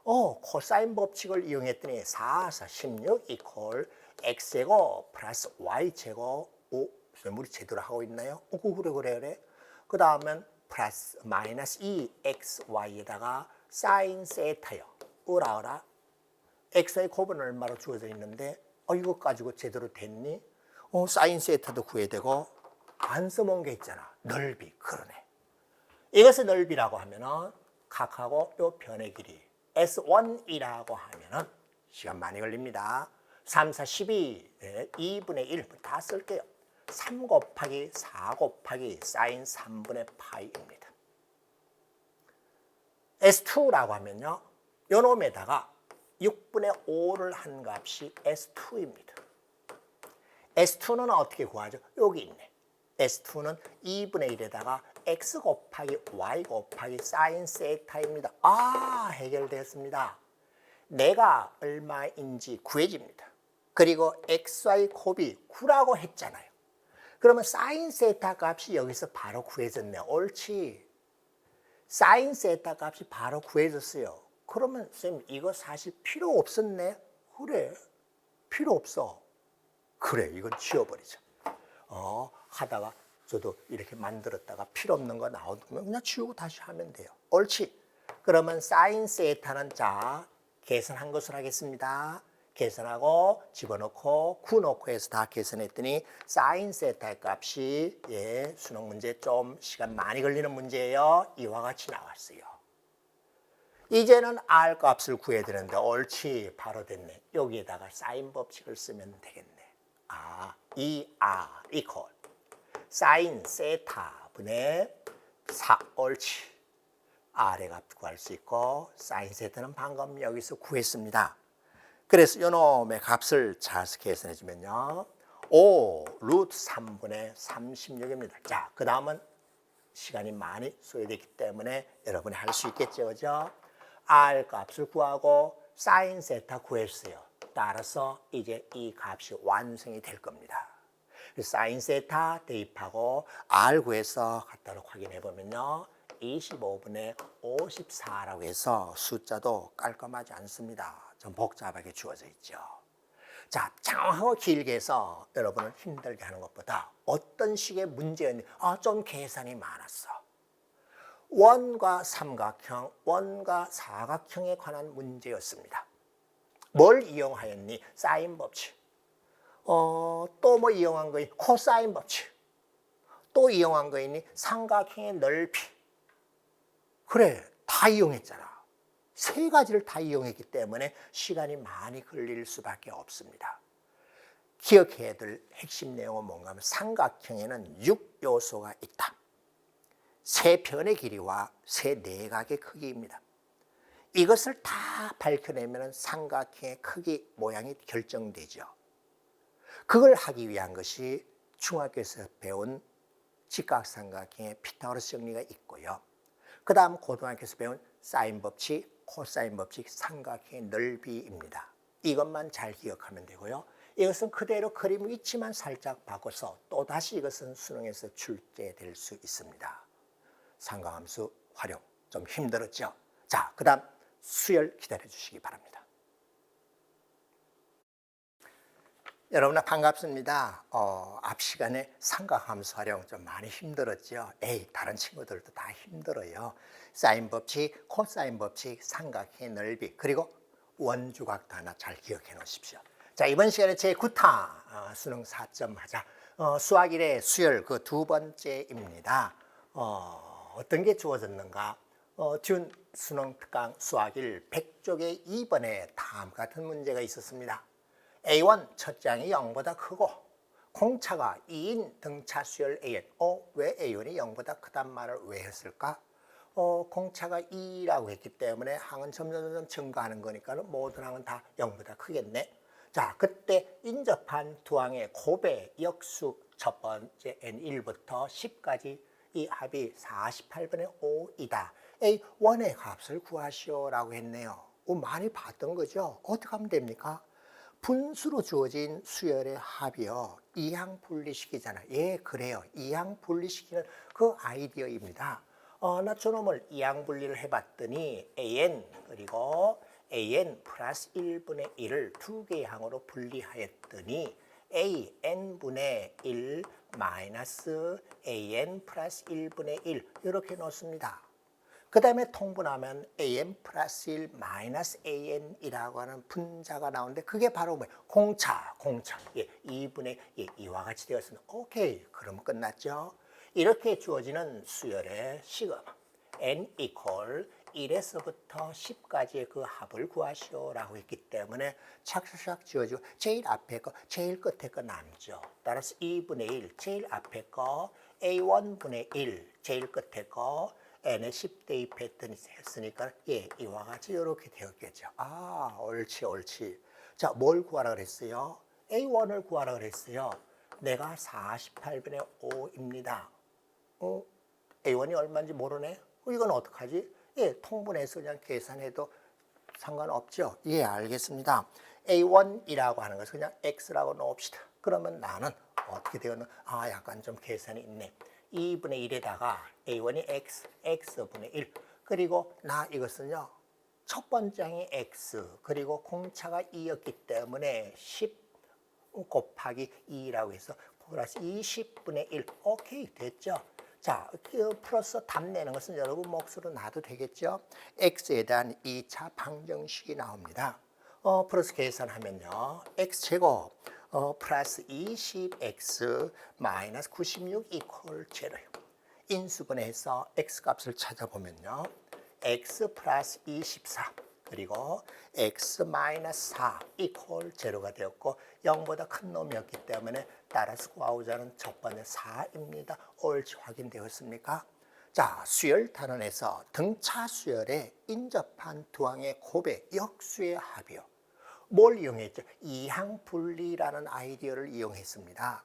코사인 법칙을 이용했더니 4, 4, 16 이퀄 X제곱 플러스 Y제곱. 우리 제대로 하고 있나요? 그래. 그 다음은 플러스 마이너스 2XY에다가 사인 세타요. 어라. X의 곱은 얼마로 주어져 있는데 이거 가지고 제대로 됐니? 사인 세타도 구해야 되고 안 써먹은 게 있잖아. 넓이. 그러네. 이것을 넓이라고 하면은 각하고 요 변의 길이 S1이라고 하면은 시간 많이 걸립니다. 3, 4, 12, 2분의 1 다 쓸게요. 3 곱하기 4 곱하기 사인 3분의 파이입니다. S2라고 하면요. 요 놈에다가 6분의 5를 한 값이 S2입니다. S2는 어떻게 구하죠? 여기 있네. S2는 2분의 1에다가 X 곱하기 Y 곱하기 사인 세타입니다. 해결되었습니다. 내가 얼마인지 구해집니다. 그리고 XY 곱이 9라고 했잖아요. 그러면 사인 세타 값이 여기서 바로 구해졌네. 옳지. 사인 세타 값이 바로 구해졌어요. 그러면 쌤 이거 사실 필요 없었네. 그래. 필요 없어. 그래. 이건 지워버리자. 하다가 저도 이렇게 만들었다가 필요 없는 거 나오면 그냥 지우고 다시 하면 돼요. 옳지. 그러면 사인 세타는 자 계산한 것으로 하겠습니다. 계산하고 집어넣고 9 넣고 해서 다 계산했더니 사인 세타의 값이 수능 문제 좀 시간 많이 걸리는 문제예요. 이와 같이 나왔어요. 이제는 R 값을 구해야 되는데 옳지 바로 됐네. 여기에다가 사인 법칙을 쓰면 되겠네. 이 R 이퀄 사인 세타 분의 4 옳지. R의 값 구할 수 있고 사인 세타는 방금 여기서 구했습니다. 그래서 이놈의 값을 잘 계산해 주면요. 5 루트 3분의 36입니다. 자, 그 다음은 시간이 많이 소요되기 때문에 여러분이 할 수 있겠죠. 그죠? R 값을 구하고 사인 세타 구했어요. 따라서 이제 이 값이 완성이 될 겁니다. 사인 세타 대입하고 R 구해서 갖다 확인해 보면요. 25분의 54라고 해서 숫자도 깔끔하지 않습니다. 좀 복잡하게 주어져 있죠. 자, 장하고 길게 해서 여러분을 힘들게 하는 것보다 어떤 식의 문제였니? 좀 계산이 많았어. 원과 삼각형, 원과 사각형에 관한 문제였습니다. 뭘 이용하였니? 사인 법칙. 또 뭐 이용한 거니? 코사인 법칙. 또 이용한 거 있니? 삼각형의 넓이. 그래, 다 이용했잖아. 세 가지를 다 이용했기 때문에 시간이 많이 걸릴 수밖에 없습니다. 기억해야 될 핵심 내용은 뭔가 하면 삼각형에는 6요소가 있다. 세 편의 길이와 세 내각의 크기입니다. 이것을 다 밝혀내면 삼각형의 크기, 모양이 결정되죠. 그걸 하기 위한 것이 중학교에서 배운 직각삼각형의 피타고라스 정리가 있고요. 그 다음 고등학교에서 배운 사인 법칙, 코사인 법칙, 삼각형의 넓이입니다. 이것만 잘 기억하면 되고요. 이것은 그대로 그림 위치만 살짝 바꿔서 또다시 이것은 수능에서 출제될 수 있습니다. 삼각함수 활용 좀 힘들었죠? 자, 그 다음 수열 기다려 주시기 바랍니다. 여러분 반갑습니다. 앞 시간에 삼각함수 활용 좀 많이 힘들었죠? 다른 친구들도 다 힘들어요. 사인 법칙, 코사인 법칙, 삼각형의 넓이, 그리고 원주각도 하나 잘 기억해 놓으십시오. 자, 이번 시간에 제9타 수능 4점 하자. 수학 1의 수열 그 두 번째입니다. 어떤 게 주어졌는가? 준 수능 특강 수학 1 100쪽의 2번에 다음 같은 문제가 있었습니다. A1 첫 장이 0보다 크고 공차가 2인 등차 수열 AN. 왜 A1이 0보다 크단 말을 왜 했을까? 공차가 2라고 했기 때문에 항은 점점 증가하는 거니까 모든 항은 다 0보다 크겠네. 자, 그때 인접한 두 항의 곱의 역수 첫 번째 N1부터 10까지 이 합이 48분의 5이다. A1의 값을 구하시오라고 했네요. 많이 봤던 거죠? 어떻게 하면 됩니까? 분수로 주어진 수열의 합이요. 이항 분리시키잖아요. 그래요. 이항 분리시키는 그 아이디어입니다. 나 저놈을 이항 분리를 해봤더니 AN 그리고 AN 플러스 1분의 1을 두 개의 항으로 분리하였더니 AN분의 1 마이너스 AN 플러스 1분의 1 이렇게 넣습니다. 그 다음에 통분하면 AN 플러스 1 마이너스 AN이라고 하는 분자가 나오는데 그게 바로 뭐예요? 공차. 2분의 이와 같이 되었습니다. 오케이, 그럼 끝났죠? 이렇게 주어지는 수열의 시금 N 이퀄 1에서부터 10까지의 그 합을 구하시오라고 했기 때문에 착착착 지어지고 제일 앞에 거, 제일 끝에 거 남죠. 따라서 2분의 1, 제일 앞에 거 A1분의 1, 제일 끝에 거 n에 10 대입했으니까 이와 같이 이렇게 되었겠죠. 옳지. 자, 뭘 구하라 그랬어요? A1을 구하라 그랬어요. 내가 48분의 5입니다. A1이 얼마인지 모르네? 이건 어떡하지? 통분해서 그냥 계산해도 상관없죠? 알겠습니다. A1이라고 하는 것을 그냥 X라고 넣읍시다. 그러면 나는 어떻게 되었나? 약간 좀 계산이 있네. 2분의 1에다가 A1이 X, X분의 1. 그리고 나 이것은요. 첫 번째이 X, 그리고 공차가 2였기 때문에 10 곱하기 2라고 해서 플러스 20분의 1. 오케이, 됐죠? 자, 플러스 답 내는 것은 여러분 몫으로 놔도 되겠죠? x에 대한 2차 방정식이 나옵니다. 플러스 계산하면요. x제곱 플러스 20x 마이너스 96 이퀄 제로요. 인수분해해서 x값을 찾아보면요. x 플러스 24 그리고 x 마이너스 4 이퀄 제로가 되었고 0보다 큰 놈이었기 때문에 따라서 구하고자 첫 번째 4입니다. 옳지 확인되었습니까? 자, 수열 단원에서 등차 수열에 인접한 두 항의 곱의 역수의 합이요. 뭘 이용했죠? 이항분리라는 아이디어를 이용했습니다.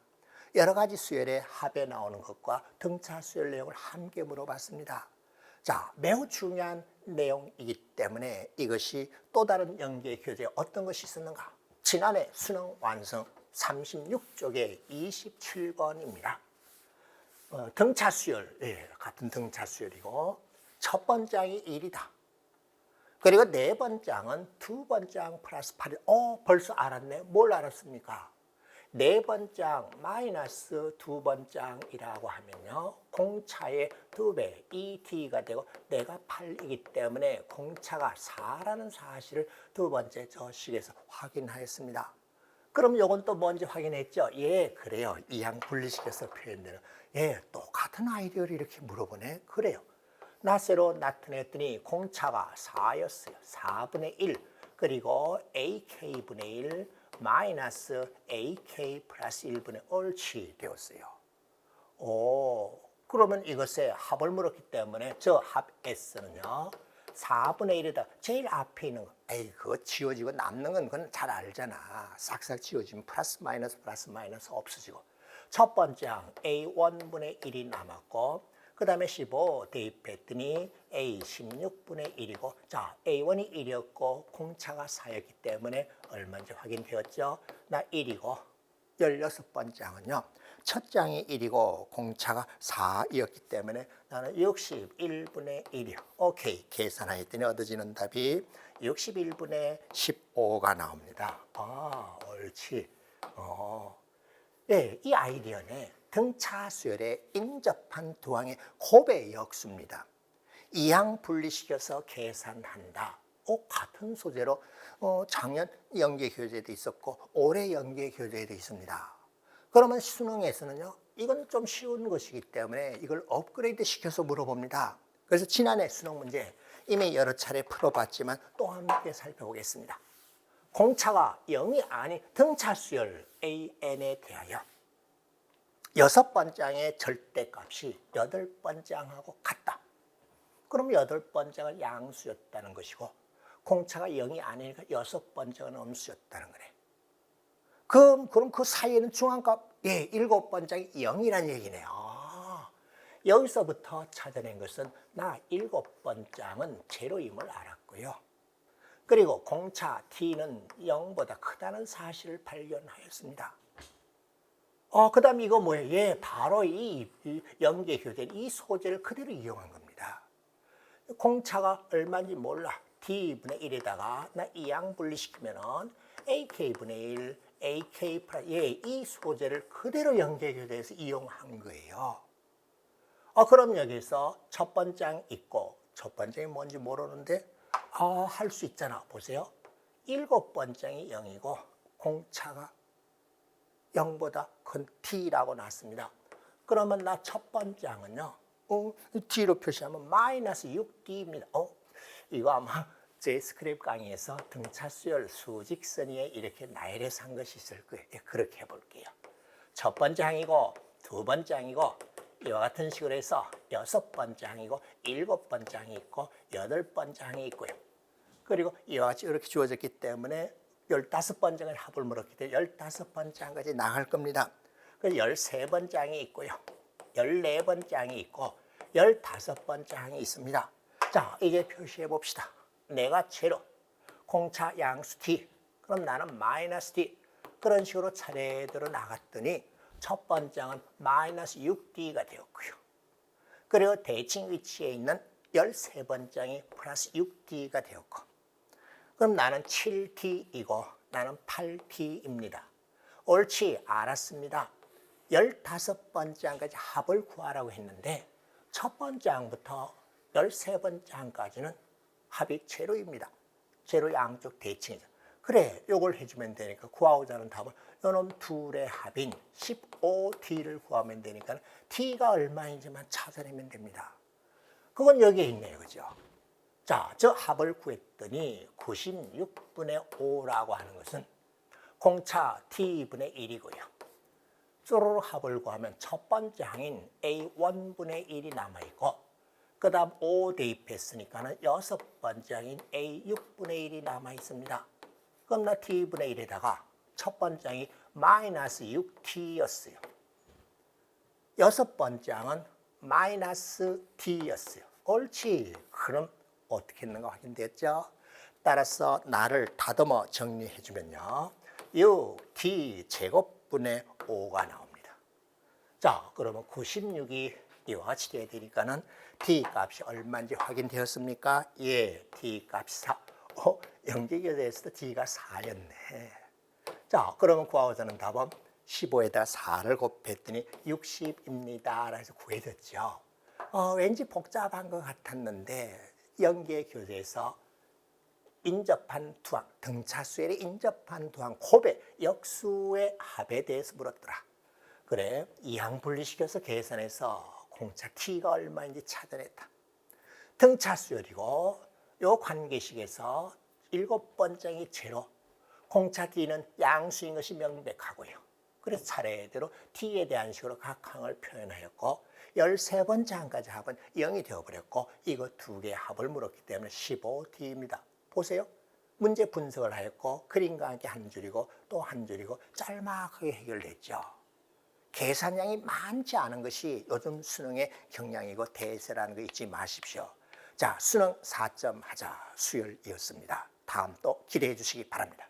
여러 가지 수열의 합에 나오는 것과 등차 수열 내용을 함께 물어봤습니다. 자, 매우 중요한 내용이기 때문에 이것이 또 다른 연계 교재에 어떤 것이 있었는가? 지난해 수능 완성 36쪽에 27번입니다. 등차 수열, 같은 등차 수열이고 첫 번째 항이 1이다. 그리고 네 번째 항은 두 번째 항 플러스 8이 벌써 알았네. 뭘 알았습니까? 네 번째 항 마이너스 두 번째 항이라고 하면요. 공차의 2배 2t가 되고 내가 8이기 때문에 공차가 4라는 사실을 두 번째 저식에서 확인하였습니다. 그럼 이건 또 뭔지 확인했죠? 예, 그래요. 이항 분리식에서 표현되는 똑같은 아이디어를 이렇게 물어보네. 그래요. 나세로 나타냈더니 공차가 4였어요. 4분의 1 그리고 ak분의 1 마이너스 ak 플러스 1분의 옳지 되었어요. 그러면 이것의 합을 물었기 때문에 저 합 S는요. 4분의 1에다 제일 앞에 있는 거. 그거 지워지고 남는 건 그건 잘 알잖아. 싹싹 지워지면 플러스 마이너스 없어지고. 첫 번째 항 A1분의 1이 남았고 그 다음에 15 대입했더니 A 16분의 1이고 자 A1이 1이었고 공차가 4였기 때문에 얼마인지 확인되었죠. 나 1이고 16번째 항은요. 첫 장이 1이고 공차가 4이었기 때문에 나는 61분의 1이요. 오케이. 계산했더니 얻어지는 답이 61분의 15가 나옵니다. 옳지. 이 아이디어는 등차 수열에 인접한 두 항의 곱의 역수입니다. 이항 분리시켜서 계산한다. 같은 소재로 작년 연계 교재도 있었고 올해 연계 교재도 있습니다. 그러면 수능에서는요. 이건 좀 쉬운 것이기 때문에 이걸 업그레이드 시켜서 물어봅니다. 그래서 지난해 수능 문제 이미 여러 차례 풀어봤지만 또 함께 살펴보겠습니다. 공차가 0이 아닌 등차 수열 AN에 대하여 6번째 항의 절대값이 8번째 항하고 같다. 그럼 8번째 항은 양수였다는 것이고 공차가 0이 아니니까 6번째 항은 음수였다는 거네. 그럼 그 사이에는 중앙값 7번째 항이 0이라는 얘기네요. 여기서부터 찾아낸 것은 나 7번째 항은 제로임을 알았고요. 그리고 공차 t는 0보다 크다는 사실을 발견하였습니다. 그 다음 이거 뭐예요? 바로 이 연계 교재 이 소재를 그대로 이용한 겁니다. 공차가 얼마인지 몰라. d분의 1에다가 나 이항 분리시키면은 ak분의 1, ak 플러스 이 소재를 그대로 연계 교재에서 이용한 거예요. 그럼 여기서 첫 번째 항 있고 첫 번째 항이 뭔지 모르는데 할 수 있잖아. 보세요. 7번째 항이 0이고 공차가 0보다 큰 t라고 났습니다. 그러면 나 첫 번째 항은요. t로 표시하면 마이너스 6d입니다. 이거 아마 제 스크립 강의에서 등차 수열 수직선위에 이렇게 나열해서 한 것이 있을 거예요. 그렇게 해볼게요. 첫 번째 항이고 두 번째 항이고 이와 같은 식으로 해서 6번째 항이고 7번째 항이 있고 8번째 항이 있고요. 그리고 이와 같이 이렇게 주어졌기 때문에 15번째 항을 합을 물었기 때문에 15번째 항까지 나갈 겁니다. 그래서 13번째 항이 있고요. 14번째 항이 있고 15번째 항이 있습니다. 자, 이제 표시해 봅시다. 내가 제로, 공차 양수 t, 그럼 나는 마이너스 t. 그런 식으로 차례대로 나갔더니 첫 번째 항은 마이너스 6d가 되었고요. 그리고 대칭 위치에 있는 13번째 항이 플러스 6d가 되었고 그럼 나는 7t이고 나는 8t입니다. 옳지, 알았습니다. 15번째 항까지 합을 구하라고 했는데 첫 번째 항부터 13번째 항까지는 합이 제로입니다. 제로 양쪽 대칭이죠. 그래, 요걸 해주면 되니까 구하고자 하는 답은 요놈 둘의 합인 15T를 구하면 되니까 T가 얼마인지만 찾아내면 됩니다. 그건 여기에 있네요. 그죠? 자, 저 합을 구했더니 96분의 5라고 하는 것은 공차 T분의 1이고요. 쪼로로 합을 구하면 첫 번째 항인 A1분의 1이 남아있고 그 다음 5 대입했으니까 여섯 번째 항인 A6분의 1이 남아있습니다. 그럼 나 T분의 1에다가 첫 번째 항이 마이너스 6T였어요. 여섯 번째 항은 마이너스 T였어요. 옳지. 그럼 어떻게 했는가 확인됐죠? 따라서 나를 다듬어 정리해주면요. 6T 제곱분의 5가 나옵니다. 자, 그러면 96이 이와 같이 돼야 되니까는 T 값이 얼마인지 확인되었습니까? 예, T 값이 4. 연계교대에서도 T가 4였네. 자, 그러면 구하고자는 답은 15에다 4를 곱했더니 60입니다. 라고 해서 구해졌죠. 왠지 복잡한 것 같았는데 연계교대에서 인접한 두항, 등차수열에 인접한 두항, 곱의 역수의 합에 대해서 물었더라. 그래, 이항 분리시켜서 계산해서 공차 T가 얼마인지 찾아냈다. 등차수열이고 요 관계식에서 7번째이 제로, 공차 T는 양수인 것이 명백하고요. 그래서 차례대로 T에 대한 식으로 각 항을 표현하였고 13번째 항까지 합은 0이 되어버렸고 이거 두 개의 합을 물었기 때문에 15T입니다. 보세요. 문제 분석을 하였고 그림과 함께 한 줄이고 또 한 줄이고 짤막하게 해결됐죠. 계산량이 많지 않은 것이 요즘 수능의 경향이고 대세라는 거 잊지 마십시오. 자, 수능 4점 하자 수요일이었습니다. 다음 또 기대해 주시기 바랍니다.